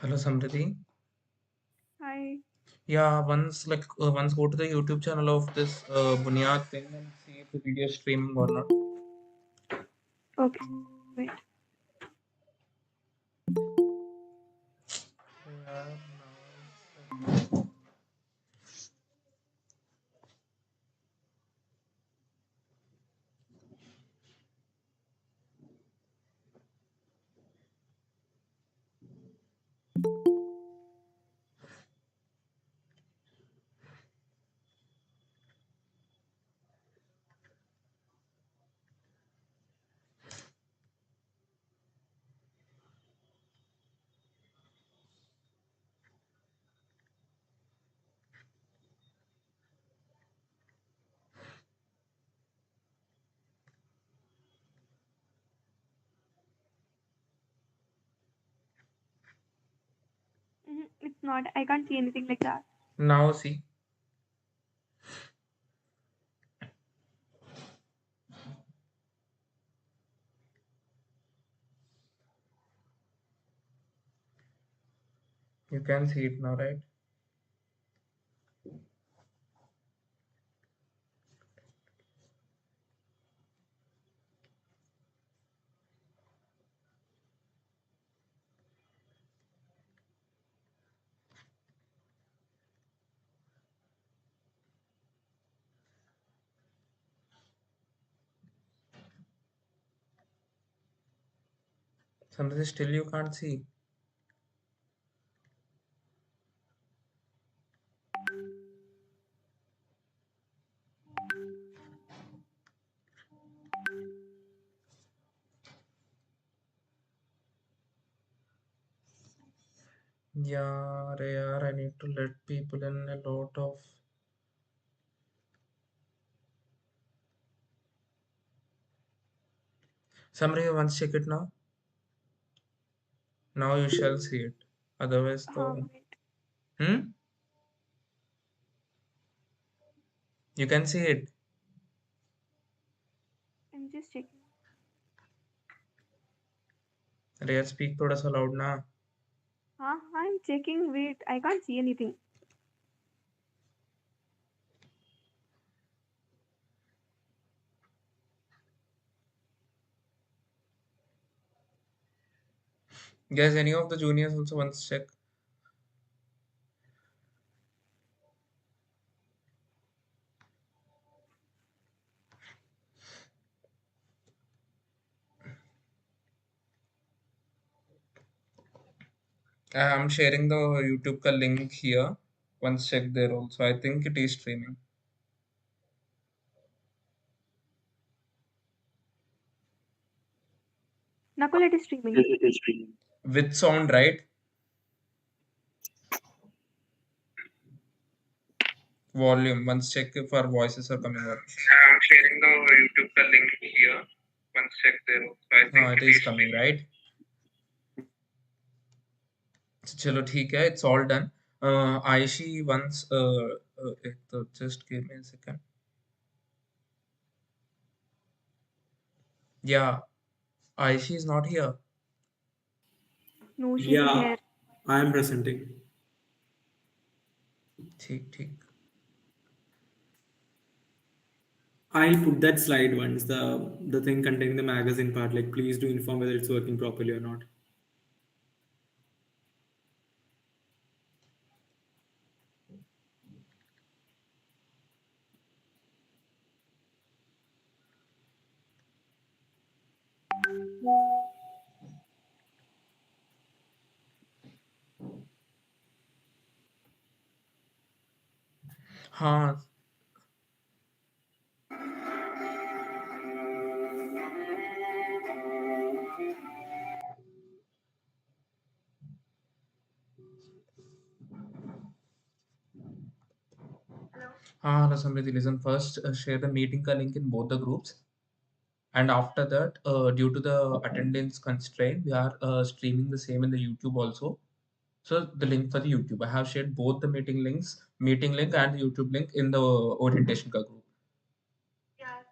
Hello, Samriti. Hi. Yeah, once go to the YouTube channel of this Buniyaad thing and see if the video is streaming or not. Okay. Wait. It's not. I can't see anything like that. Now see, you can see it now, right? Samriti, still you can't see. Yeah, yaar, I need to let people in a lot of. Samriti, once check it now. Now you shall see it. Otherwise, though. Wait. Hmm? You can see it. I'm just checking. अरे यार speak थोड़ा सा loud ना. I'm checking. Wait. I can't see anything. Guys, any of the juniors also once check. I'm sharing the YouTube ka link here. Once check there also. I think it is streaming. Nakul, it is streaming. With sound, right? Volume. Once check if our voices are coming out. I'm sharing the YouTube ka link here. Once check there also. I think it is coming, right? So, चलो ठीक है. It's all done. Aishi once. Just give me a second. Yeah, Aishi is not here. No, she's Yeah, here. I am presenting. ठीक ठीक. I'll put that slide once the thing containing the magazine part. Like, please do inform whether it's working properly or not. हाँ. हाँ, Samriti, listen first. Share the meeting ka link in both the groups. And after that, due to the attendance constraint, we are streaming the same in the YouTube also. So the link for the YouTube, I have shared both the meeting link and the YouTube link in the orientation ka group.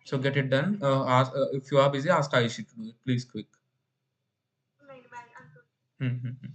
So get it done. If you are busy, ask Aishi to do it. Please quick. Hmm, hmm, hmm.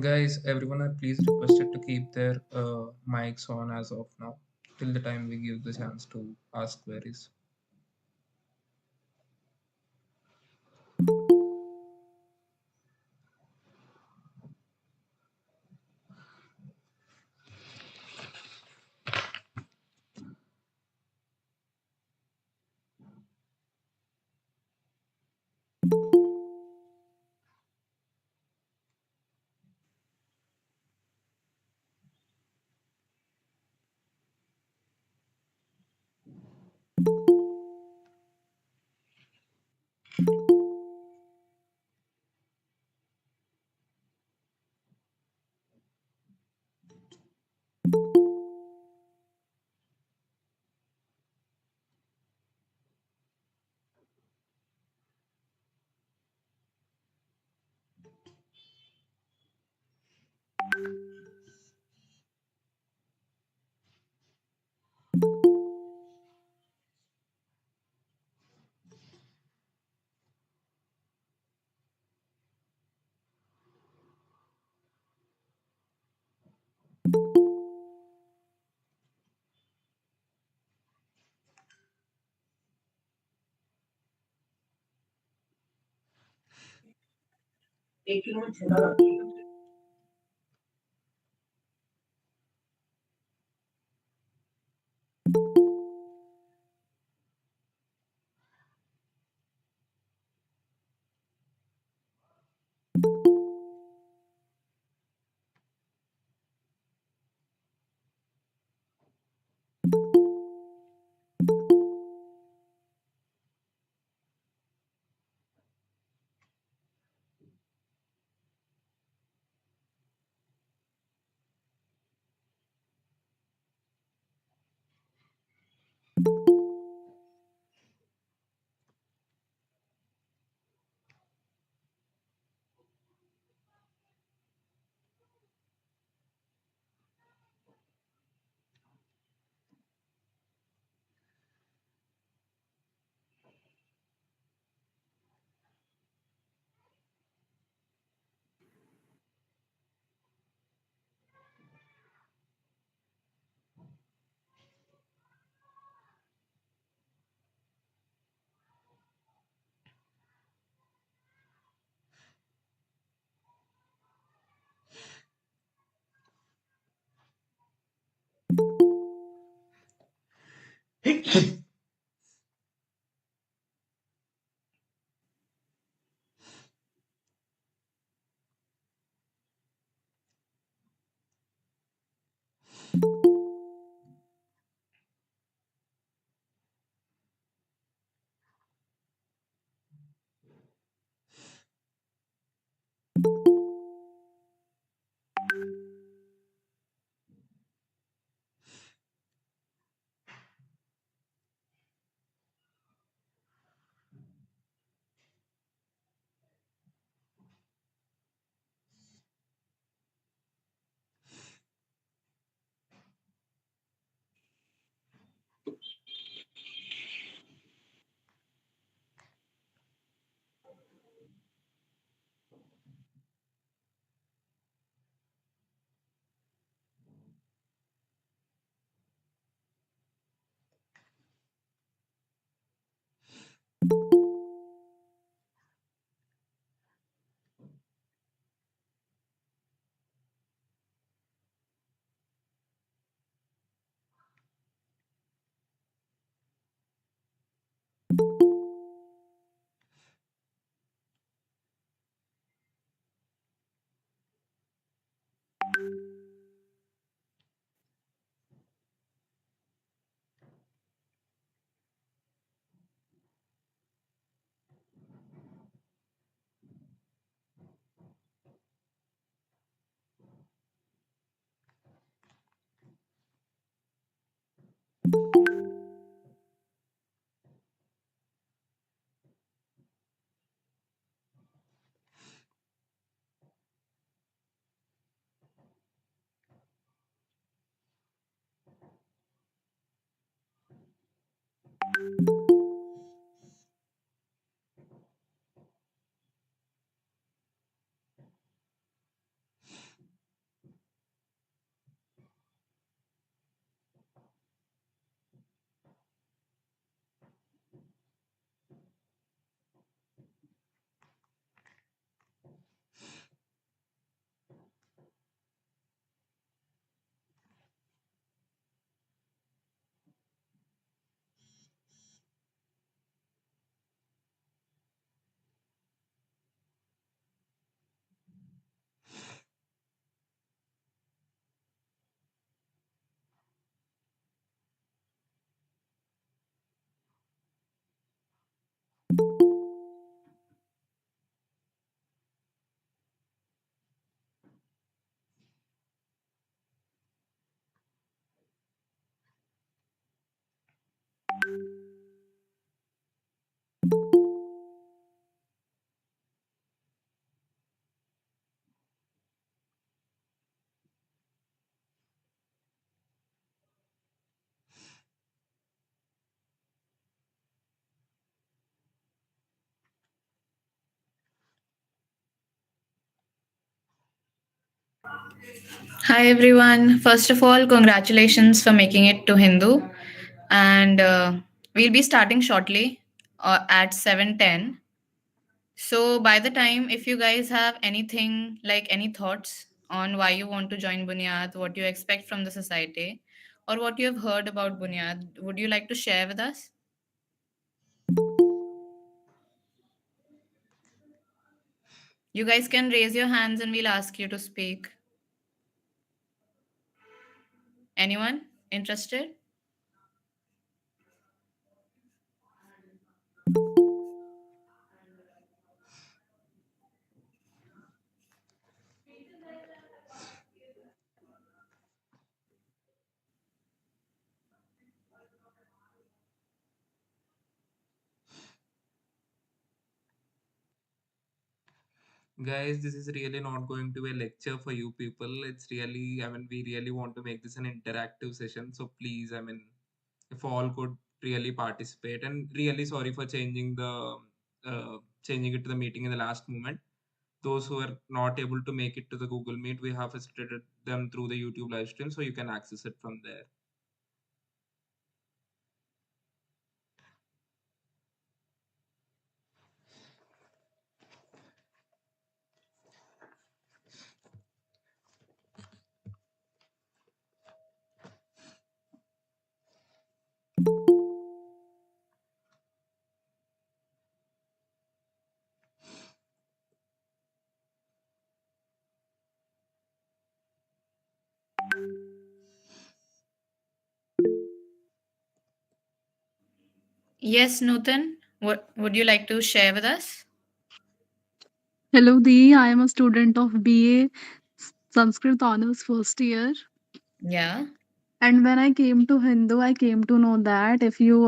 Guys, everyone are please requested to keep their mics on as of now till the time we give the chance to ask queries. Hi everyone. First of all, congratulations for making it to Hindu. And we'll be starting shortly at 7:10. So by the time, if you guys have anything like any thoughts on why you want to join Buniyaad, what you expect from the society, or what you have heard about Buniyaad, would you like to share with us? You guys can raise your hands and we'll ask you to speak. Anyone interested? Guys, this is really not going to be a lecture for you people. It's really, I mean, we really want to make this an interactive session. So please, I mean, if all could really participate, and really sorry for changing it to the meeting in the last moment. Those who are not able to make it to the Google Meet, we have facilitated them through the YouTube live stream, so you can access it from there. Yes, Nutan. What would you like to share with us? Hello, Dee. I am a student of BA Sanskrit Honors first year. Yeah. And when I came to Hindu, I came to know that if you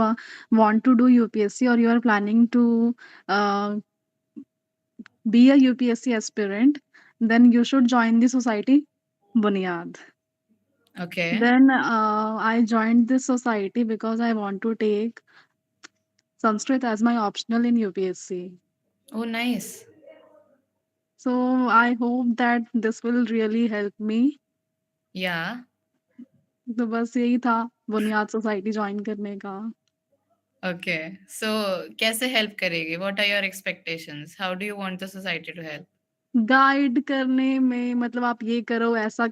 want to do UPSC or you are planning to uh, be a UPSC aspirant, then you should join the society Buniyaad. Okay. Then I joined this society because I want to take Sanskrit as my optional in UPSC. Oh, nice. So I hope that this will really help me. Yeah. तो बस यही था बुनियाद society join करने का। Okay. So, कैसे help करेगी? What are your expectations? How do you want the society to help? Guide करने में मतलब आप ये करो, ऐसा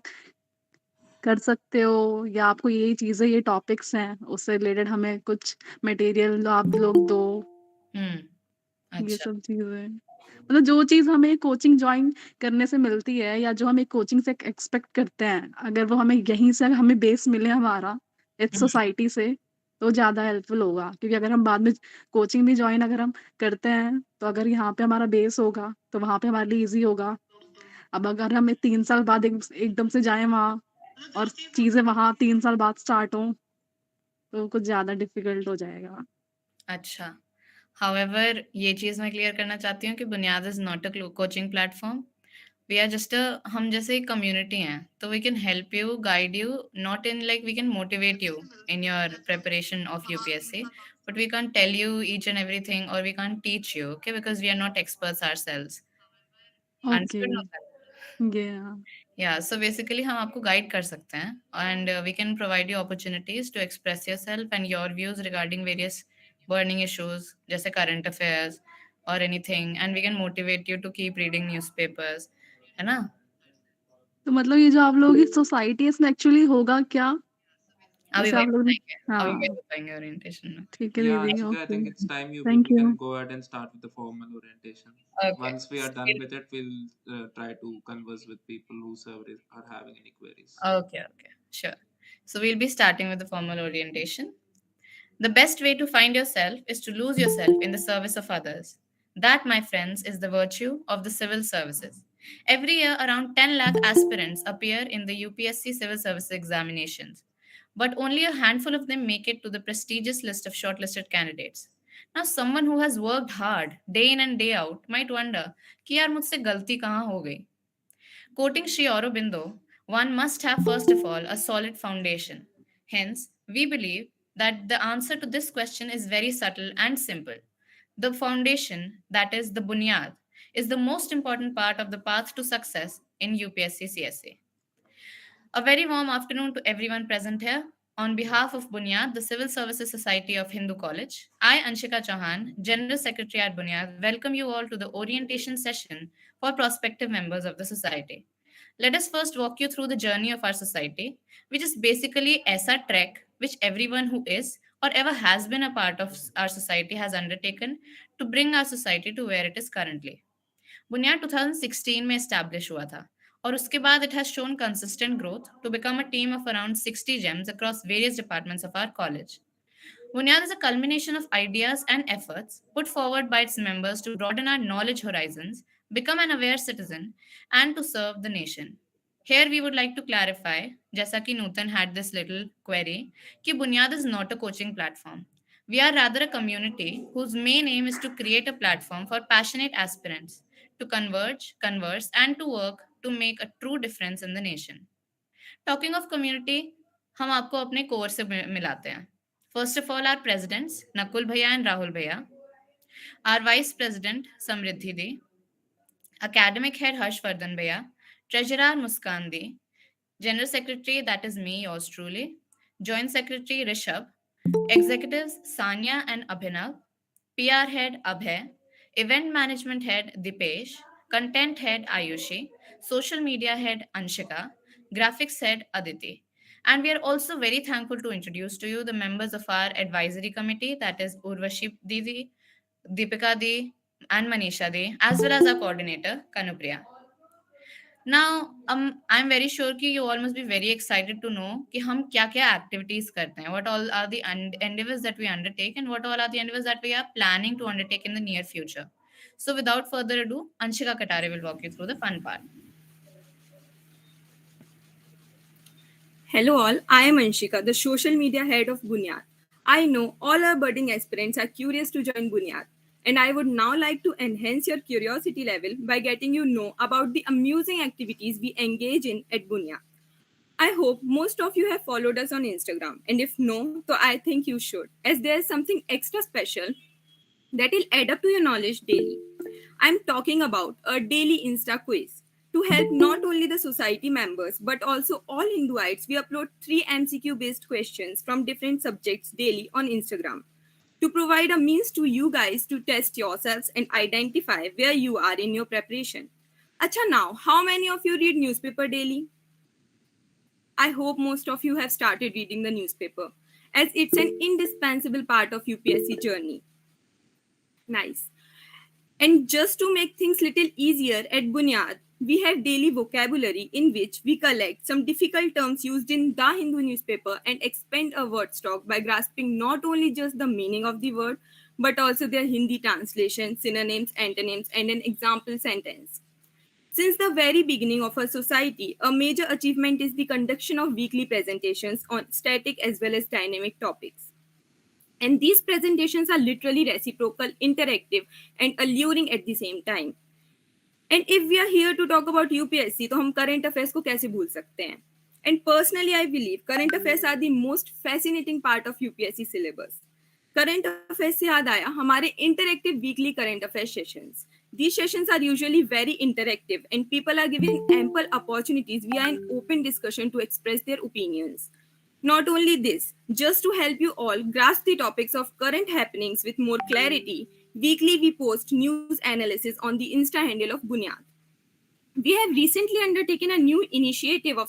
कर सकते हो या आपको ये चीज़ें, ये टॉपिक्स हैं, उससे रिलेटेड हमें कुछ मटेरियल आप लोग दो, Hmm. ये अच्छा. सब चीज़ें। मतलब जो चीज़ हमें कोचिंग जॉइन करने से मिलती है या जो हम एक कोचिंग से एक्सपेक्ट करते हैं, अगर वो हमें यहीं से हमें बेस मिले हमारा, इस Hmm. सोसाइटी से, तो ज़्यादा हेल्पफुल होगा। क्योंकि अगर हम बाद में कोचिंग भी जॉइन अगर हम करते हैं, तो अगर यहाँ पे हमारा बेस होगा, तो वहाँ पे हमारे लिए ईज़ी होगा। अब अगर हमें 3 साल बाद एकदम से जाएँ वहाँ और चीज़ें वहाँ 3 साल बाद स्टार्ट हों, तो कुछ ज़्यादा डिफ़िकल्ट हो जाएगा। अच्छा. However, ये चीज़ मैं क्लियर करना चाहती हूँ कि Buniyaad is not a coaching platform. We are just हम जैसे एक कम्युनिटी हैं, तो we can help you, guide you, not in like we can motivate you in your preparation of UPSC, but we can't tell you each and everything, or we can't teach you, okay, because we are not experts ourselves. Okay, Understood, Nutan? या Yeah, so basically हम आपको guide कर सकते हैं, and we can provide you opportunities to express yourself and your views regarding various burning issues जैसे current affairs or anything, and we can motivate you to keep reading newspapers, है ना? तो मतलब ये जो आप लोगों की सोसाइटी है, इसमें एक्चुअली होगा क्या? अभी जैसे वही आप लोग ने बताएँगे, अभी वही हाँ, बताएँगे ओरिएंटेशन में। ठीक है Yeah, दीदी, Anshika, I okay. think it's time you thank people you. can go ahead and start with the formal orientation. Okay. Once we are done with it, we'll try to converse with people who are having any queries. Okay, okay, sure. So we'll be starting with the formal orientation. The best way to find yourself is to lose yourself in the service of others. That, my friends, is the virtue of the civil services. Every year, around 10 lakh aspirants appear in the UPSC civil services examinations, but only a handful of them make it to the prestigious list of shortlisted candidates. Now, someone who has worked hard day in and day out might wonder कि यार मुझसे गलती कहाँ हो गई. Quoting Sri Aurobindo, one must have, first of all, a solid foundation. Hence, we believe that the answer to this question is very subtle and simple. The foundation, that is the Bunyad, is the most important part of the path to success in UPSC CSA. A very warm afternoon to everyone present here. On behalf of Buniyaad, the Civil Services Society of Hindu College, I, Anshika Chauhan, General Secretary at Buniyaad, welcome you all to the orientation session for prospective members of the society. Let us first walk you through the journey of our society, which is basically ESA trek, which everyone who is or ever has been a part of our society has undertaken to bring our society to where it is currently. बुनियाद 2016 में establish हुआ था और उसके बाद it has shown consistent growth to become a team of around 60 gems across various departments of our college. Bunyad is a culmination of ideas and efforts put forward by its members to broaden our knowledge horizons, become an aware citizen, and to serve the nation. Here we would like to clarify, जैसा कि Nutan had this little query, कि Bunyad is not a coaching platform. We are rather a community whose main aim is to create a platform for passionate aspirants to converge, converse, and to work to make a true difference in the nation. Talking of community हम आपको अपने core से मिलाते हैं first of all our presidents Nakul भैया and Rahul भैया our vice president Samriddhi दी academic head Harshvardhan Bhaiya, treasurer Muskan Di, general secretary that is me, yours truly, joint secretary Rishabh, executives Sanya and Abhinav, PR head Abhay, event management head Dipesh, content head Ayushi, social media head Anshika, graphics head Aditi. And we are also very thankful to introduce to you the members of our advisory committee that is Urvashi Didi, Deepika Di, and Manisha Di, as well as our coordinator Kanupriya. Now, I'm very sure कि you all must be very excited to know कि हम क्या-क्या activities करते हैं. What all are the endeavors that we undertake and what all are the endeavors that we are planning to undertake in the near future. So, without further ado, Anshika Katare will walk you through the fun part. Hello all, I am Anshika, the social media head of Buniyaad. I know all our budding aspirants are curious to join Buniyaad, and I would now like to enhance your curiosity level by getting you know about the amusing activities we engage in at Buniyaad. I hope most of you have followed us on Instagram, and if no, so I think you should, as there is something extra special that will add up to your knowledge daily. I'm talking about a daily Insta quiz. To help not only the society members but also all Hinduites, we upload 3 MCQ based questions from different subjects daily on Instagram to provide a means to you guys to test yourselves and identify where you are in your preparation. Acha, now, how many of you read newspaper daily? I hope most of you have started reading the newspaper, as it's an indispensable part of UPSC journey. Nice. And just to make things little easier at Bunyad, we have daily vocabulary in which we collect some difficult terms used in the Hindu newspaper and expand a word stock by grasping not only just the meaning of the word, but also their Hindi translation, synonyms, antonyms, and an example sentence. Since the very beginning of our society, a major achievement is the conduction of weekly presentations on static as well as dynamic topics. And these presentations are literally reciprocal, interactive, and alluring at the same time. And if we are here to talk about UPSC, तो हम current affairs को कैसे भूल सकते हैं? And personally, I believe current affairs are the most fascinating part of UPSC syllabus. Current affairs से याद आया हमारे interactive weekly current affairs sessions. These sessions are usually very interactive and people are given ample opportunities via an open discussion to express their opinions. Not only this, just to help you all grasp the topics of current happenings with more clarity, weekly we post news analysis on the Insta handle of Bunyad. We have recently undertaken a new initiative of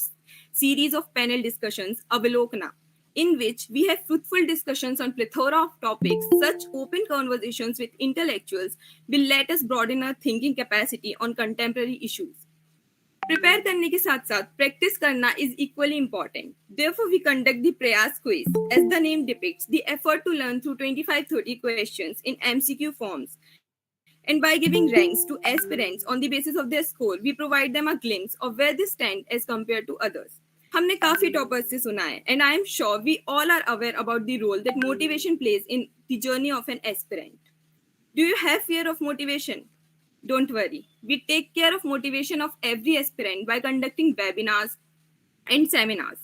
series of panel discussions, Avalokana, in which we have fruitful discussions on plethora of topics. Such open conversations with intellectuals will let us broaden our thinking capacity on contemporary issues. Prepare करने के साथ साथ practice करना is equally important. Therefore, we conduct the Prayas quiz, as the name depicts, the effort to learn through 25-30 questions in MCQ forms. And by giving ranks to aspirants on the basis of their score, we provide them a glimpse of where they stand as compared to others. हमने काफी toppers से सुना है, and I am sure we all are aware about the role that motivation plays in the journey of an aspirant. Do you have fear of motivation? Don't worry. We take care of motivation of every aspirant by conducting webinars and seminars.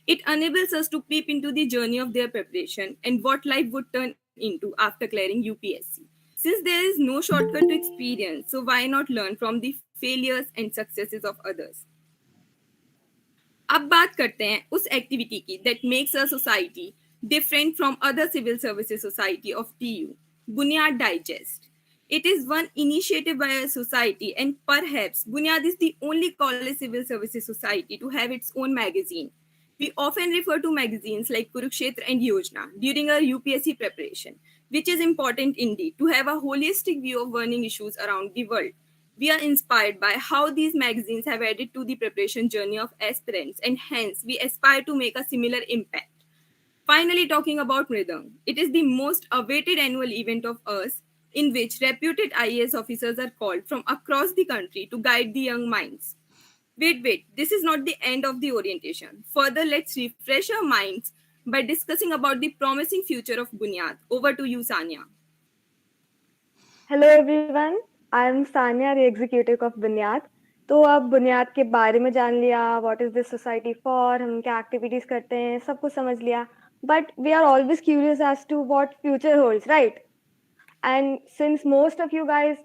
It enables us to peep into the journey of their preparation and what life would turn into after clearing UPSC. Since there is no shortcut to experience, so why not learn from the failures and successes of others? अब बात करते हैं उस activity की that makes a society different from other civil services society of TU, Buniyaad Digest. It is one initiative by a society, and perhaps Buniyaad is the only college civil services society to have its own magazine. We often refer to magazines like Kurukshetra and Yojana during our UPSC preparation, which is important indeed to have a holistic view of burning issues around the world. We are inspired by how these magazines have added to the preparation journey of aspirants, and hence we aspire to make a similar impact. Finally, talking about Mridang, it is the most awaited annual event of us in which reputed IAS officers are called from across the country to guide the young minds. Wait, this is not the end of the orientation. Further, let's refresh our minds by discussing about the promising future of Bunyad. Over to you, Sanya. Hello everyone, I am Sania, the executive of Buniyaad. तो अब बुनियाद के बारे में जान लिया, what is this society for, हम क्या activities करते हैं, सब कुछ समझ लिया। But we are always curious as to what future holds, right? And since most of you guys,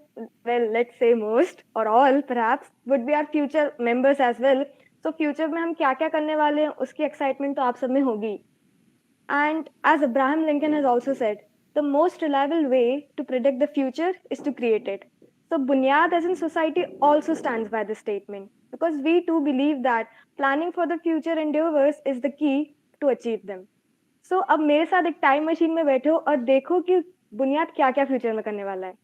well, let's say most or all perhaps, would be our future members as well, so future में हम क्या क्या करने वाले हैं उसकी excitement तो आप सब में होगी। And as Abraham Lincoln has also said, the most reliable way to predict the future is to create it. So Bunyad as in society also stands by this statement because we too believe that planning for the future endeavors is the key to achieve them. So अब मेरे साथ एक time machine में बैठो और देखो कि बुनियाद क्या क्या फ्यूचर में करने वाला है।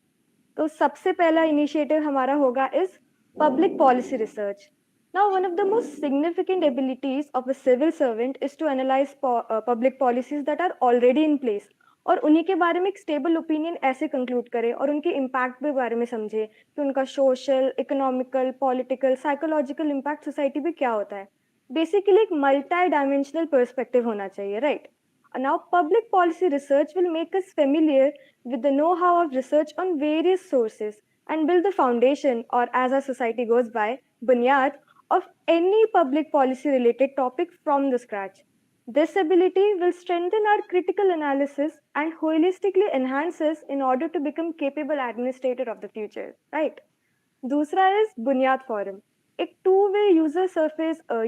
तो सबसे पहला इनिशिएटिव हमारा होगा is public policy research. Now, one of the most significant abilities of a civil servant is to analyze public policies that are already in place और उन्हीं के बारे में एक स्टेबल ओपिनियन ऐसे कंक्लूड करे और उनके इम्पैक्ट के बारे में समझे कि उनका social, economical, political, psychological impact society पे क्या होता है। बेसिकली एक मल्टी डायमेंशनल पर्सपेक्टिव होना चाहिए, right? Now, public policy research will make us familiar with the know-how of research on various sources and build the foundation, or as our society goes by, bunyad, of any public policy related topic from the scratch. This ability will strengthen our critical analysis and holistically enhance us in order to become capable administrator of the future, right? दूसरा is बुनियाद forum, एक two way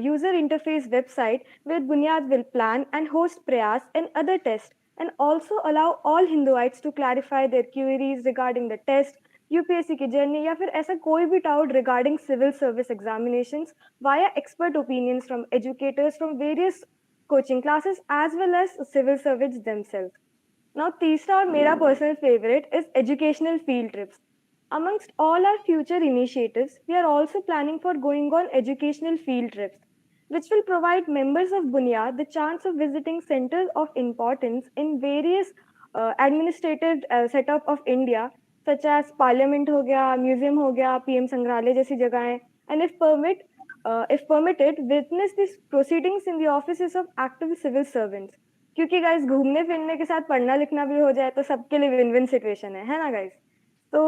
user interface website where Bunyad will plan and host prayas and other tests and also allow all Hinduites to clarify their queries regarding the test, UPSC की journey या फिर ऐसा कोई भी doubt regarding civil service examinations via expert opinions from educators from various coaching classes as well as civil servants themselves. Now, तीसरा और मेरा personal favorite is educational field trips. Amongst all our future initiatives, we are also planning for going on educational field trips, which will provide members of Bunyad the chance of visiting centers of importance in various administrative setup of India, such as Parliament हो गया, Museum हो गया, PM संग्रहालय जैसी जगहें, and if permitted, witness these proceedings in the offices of active civil servants. क्योंकि guys घूमने फिरने के साथ पढ़ना लिखना भी हो जाए तो सबके लिए विन विन सिचुएशन है ना guys? So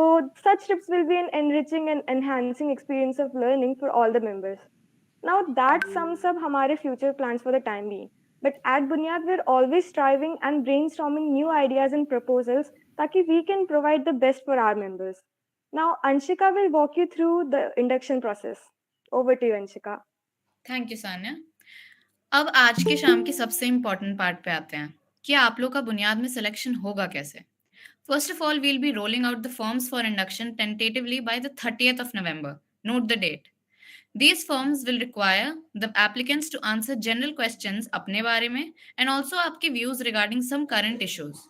such trips will be an enriching and enhancing experience of learning for all the members. Now that sums up हमारे future plans for the time being. But at Bunyad, we're always striving and brainstorming new ideas and proposals ताकि we can provide the best for our members. Now Anshika will walk you through the induction process. Over to you, Anshika. Thank you Sanya. अब आज के शाम के सबसे important part पे आते हैं कि आप लोग का बुनियाद में सिलेक्शन होगा कैसे। First of all, we'll be rolling out the forms for induction tentatively by the 30th of November. Note the date. These forms will require the applicants to answer general questions अपने बारे में and also आपके views regarding some current issues.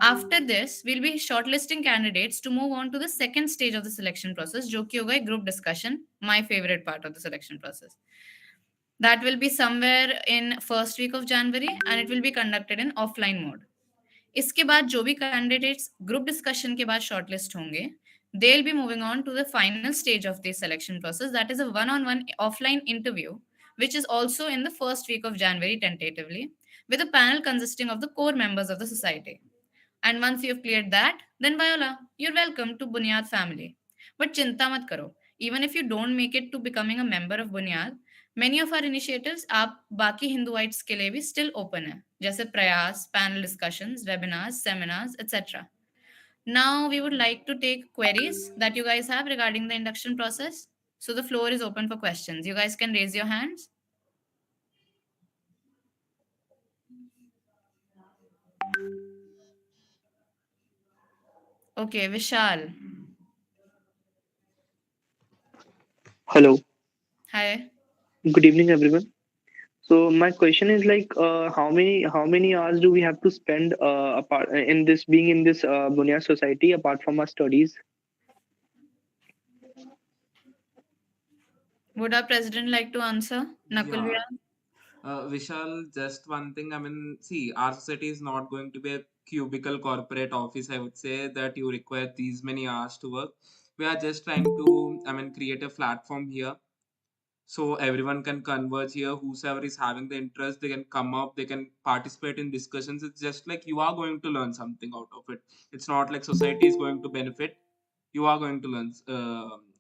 After this, we'll be shortlisting candidates to move on to the second stage of the selection process, जो कि होगा एक group discussion, my favorite part of the selection process. That will be somewhere in first week of January and it will be conducted in offline mode. इसके बाद जो भी candidates group discussion के बाद शॉर्टलिस्ट होंगे they will be moving on to the final stage of the selection process, that is a one-on-one offline interview which is also in the first week of January tentatively with a panel consisting of the core members of the society. And once you have cleared that, then Viola, you're welcome to Bunyad family. But chinta mat karo. Even if you don't make it to becoming a member of Bunyad, many of our initiatives आप बाकी Hinduites के लिए भी still open है, जैसे प्रयास, panel discussions, webinars, seminars, etc. Now we would like to take queries that you guys have regarding the induction process. So the floor is open for questions. You guys can raise your hands. Okay, Vishal. Hello, Hi. good evening, everyone. So my question is like, how many hours do we have to spend apart in this being in this Bunya society apart from our studies? Would our president like to answer? Nakul Yeah. Vyas? Vishal, just one thing. I mean, see, our society is not going to be a cubicle corporate office, I would say, that you require these many hours to work. We are just trying to, I mean, create a platform here so everyone can converge here. Whosoever is having the interest, they can come up, they can participate in discussions. It's just like you are going to learn something out of it. It's not like society is going to benefit, you are going to learn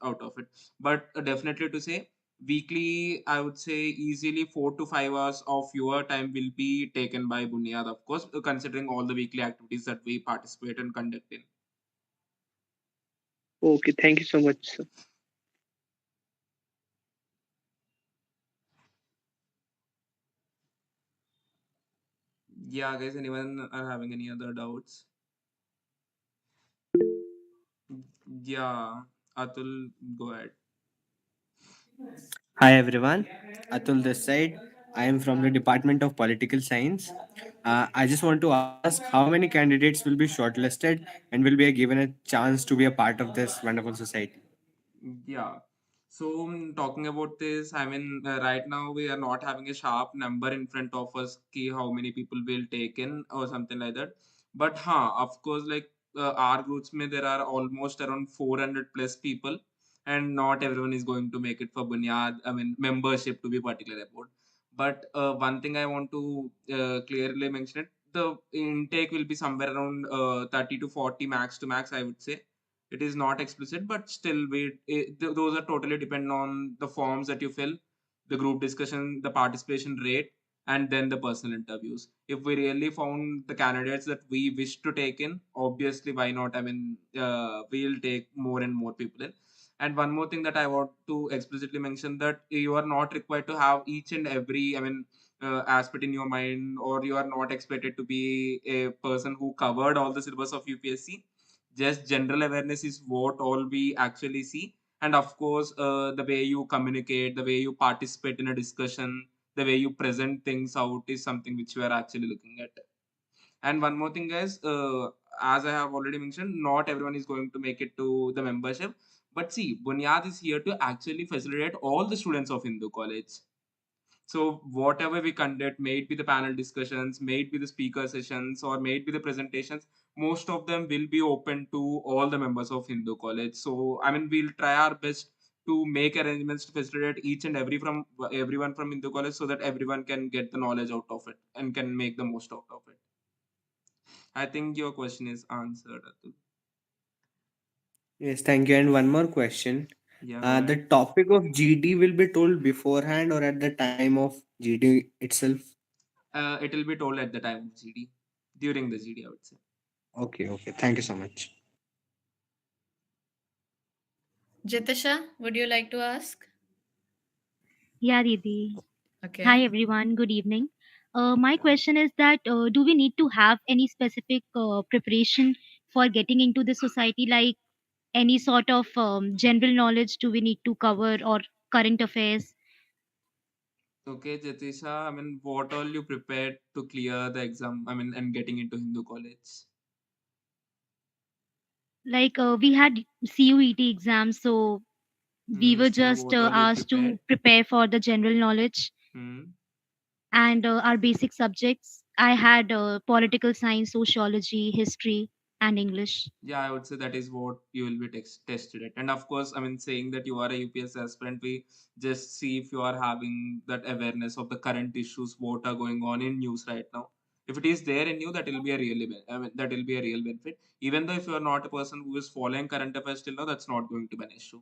out of it. But definitely to say, weekly, I would say easily 4 to 5 hours of your time will be taken by Bunyad, of course, considering all the weekly activities that we participate and conduct in. Okay, thank you so much, sir. Yeah, guys, anyone are having any other doubts? Yeah, Atul, go ahead. Hi everyone, Atul this side. I am from the Department of Political Science. I just want to ask how many candidates will be shortlisted and will be given a chance to be a part of this wonderful society. Yeah. So talking about this, I mean, right now we are not having a sharp number in front of us, ki how many people will take in or something like that. But of course, like our groups, mein there are almost around 400 plus people, and not everyone is going to make it for Bunyad. I mean, membership to be particular about. But one thing I want to clearly mention it, the intake will be somewhere around 30 to 40 max to max, I would say. It is not explicit, but still those are totally depend on the forms that you fill, the group discussion, the participation rate, and then the personal interviews. If we really found the candidates that we wish to take in, obviously why not, I mean, we'll take more and more people in. And one more thing that I want to explicitly mention, that you are not required to have each and every, I mean, aspect in your mind, or you are not expected to be a person who covered all the syllabus of UPSC. Just general awareness is what all we actually see. And of course, the way you communicate, the way you participate in a discussion, the way you present things out is something which we are actually looking at. And one more thing, guys, as I have already mentioned, not everyone is going to make it to the membership. But see, Bunyad is here to actually facilitate all the students of Hindu College. So whatever we conduct, may it be the panel discussions, may it be the speaker sessions, or may it be the presentations, most of them will be open to all the members of Hindu College. So I mean, we'll try our best to make arrangements to facilitate each and everyone from Hindu College, so that everyone can get the knowledge out of it and can make the most out of it. I think your question is answered, Atul. Yes, thank you. And one more question. Yeah, go The ahead. topic of GD will be told beforehand or at the time of GD itself? It will be told at the time of GD, during the GD, I would say. Okay, okay. Thank you so much. Jitisha, would you like to ask? Yeah, Didi. Okay. Hi, everyone. Good evening. My question is that do we need to have any specific preparation for getting into the society, like any sort of general knowledge do we need to cover or current affairs? Okay, Jatisha, I mean, what all you prepared to clear the exam? I mean, and getting into Hindu college. Like we had CUET exams, so we were So just what all you asked prepared? to prepare for the general knowledge Hmm. and our basic subjects. I had political science, sociology, history, and English. Yeah, I would say that is what you will be tested at. And of course, I mean, saying that you are a UPS aspirant, we just see if you are having that awareness of the current issues, what are going on in news right now. If it is there in you, that will be a I mean, that will be a real benefit. Even though if you are not a person who is following current affairs till now, that's not going to be an issue.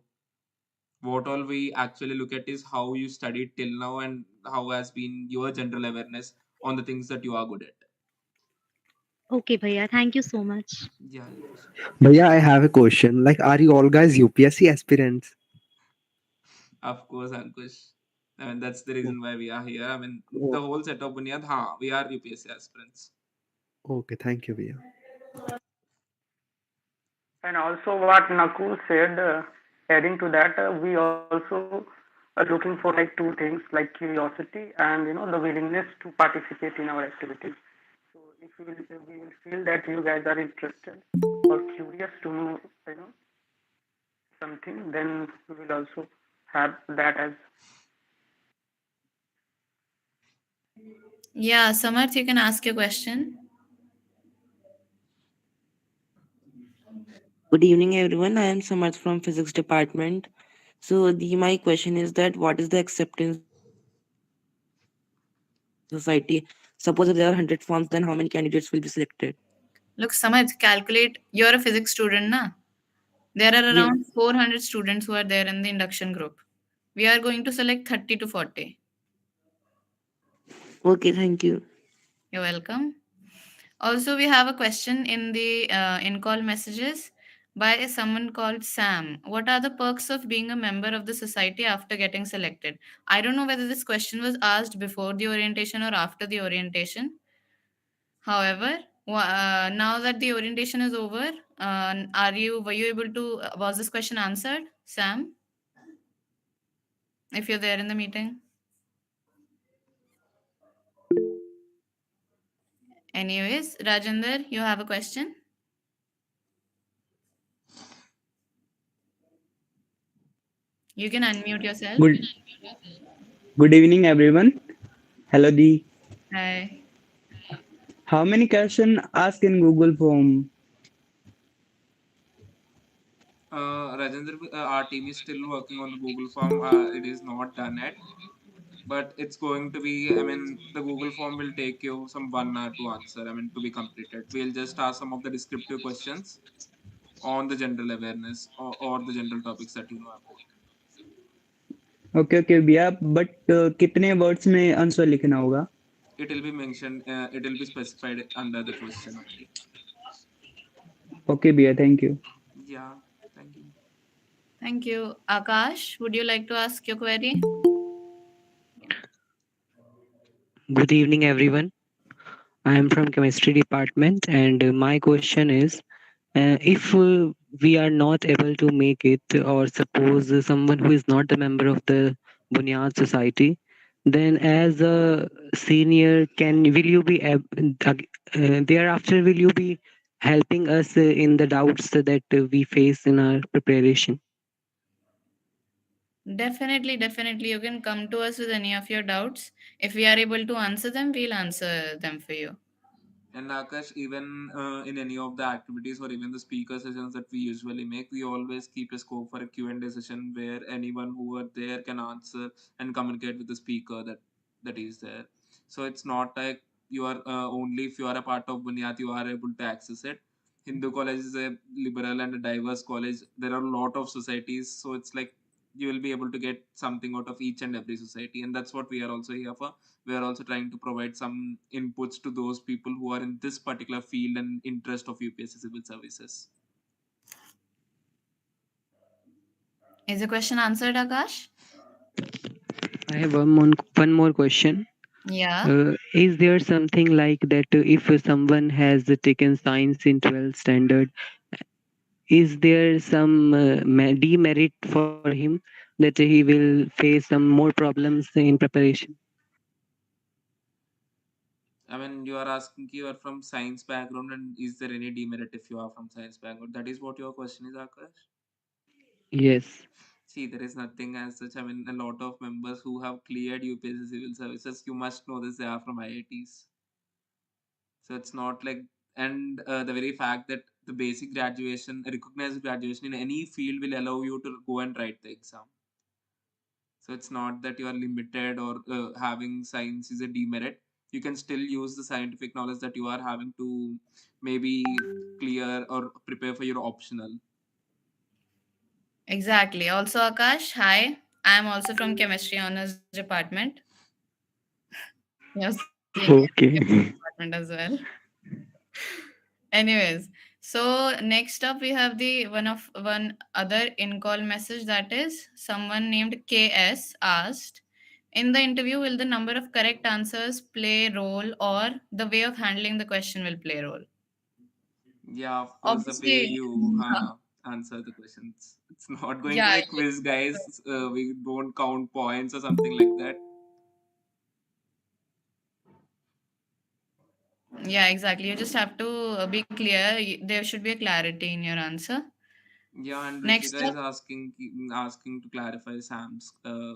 What all we actually look at is how you studied till now and how has been your general awareness on the things that you are good at. Okay, Bhaiya, thank you so much. Yeah, Jatish. But yeah, I have a question. Like, are you all guys UPSC aspirants? Of course, Ankush. I mean, that's the Oh, reason why we are here. I mean, oh, the whole set of Bunyad, we are UPSC aspirants. Okay, thank you, Via. And also what Nakul said, adding to that, we also are looking for like two things like curiosity and the willingness to participate in our activities. So if we will feel that you guys are interested or curious to know something, then we will also have that as. Yeah, Samarth, you can ask your question. Good evening, everyone. I am Samarth from Physics Department. So, my question is that what is the acceptance rate in the society? Suppose if there are 100 forms, then how many candidates will be selected? Look, Samarth, calculate. You're a physics student, na? There are Yes. around 400 students who are there in the induction group. We are going to select 30 to 40. Okay, thank you. You're welcome. Also, we have a question in the in call messages by someone called Sam. What are the perks of being a member of the society after getting selected? I don't know whether this question was asked before the orientation or after the orientation. However, now that the orientation is over, were you able to was this question answered, Sam? If you're there in the meeting. Anyways, Rajender, you have a question? You can unmute yourself. Good good evening, everyone. Hello, Di. Hi. How many questions asked in Google Form? Rajendra, our team is still working on the Google form. It is not done yet, but it's going to be. I mean, the Google form will take you some 1 hour to answer. I mean, to be completed. We'll just ask some of the descriptive questions on the general awareness or the general topics that you know about. Okay okay भैया but कितने words में answer लिखना होगा? It will be mentioned. It will be specified under the question only. Okay भैया, thank you. Yeah. Thank you. Thank you. Akash, would you like to ask your query? Good evening, everyone. I am from chemistry department, and my question is, if we are not able to make it, or suppose someone who is not a member of the Buniyaad society, then as a senior, will you be thereafter will you be helping us in the doubts that we face in our preparation? Definitely, definitely. You can come to us with any of your doubts. If we are able to answer them, we'll answer them for you. And Akash, even in any of the activities or even the speaker sessions that we usually make, we always keep a scope for a Q&A session where anyone who are there can answer and communicate with the speaker that is there. So it's not like you are only if you are a part of Bunyat, you are able to access it. Hindu college is a liberal and a diverse college. There are a lot of societies, so it's like you will be able to get something out of each and every society, and that's what we are also here for. We are also trying to provide some inputs to those people who are in this particular field and interest of UPSC civil services. Is the question answered, Akash? I have one more question. Yeah. Is there something like that if someone has taken science in 12th standard, is there some demerit for him that he will face some more problems in preparation? I mean, you are asking, you are from science background, and is there any demerit if you are from science background? That is what your question is, Akash? Yes. See, there is nothing as such. I mean, a lot of members who have cleared UPSC civil services, you must know this, they are from IITs. So it's not like, and the very fact that the basic graduation, recognized graduation in any field will allow you to go and write the exam. So it's not that you are limited or having science is a demerit. You can still use the scientific knowledge that you are having to maybe clear or prepare for your optional. Exactly. Also, Akash, hi. I'm also from chemistry honors department. You're seeing me in chemistry Okay. department as well. Anyways, so next up we have the one other in call message, that is someone named KS asked, In the interview, will the number of correct answers play a role, or the way of handling the question will play a role? Yeah, of course, the way Obviously, you answer the questions. It's not going to yeah, be a quiz, guys. We don't count points or something like that. yeah, exactly. You just have to be clear. There should be a clarity in your answer. Yeah, and Next Ruchika is up, asking to clarify Sam's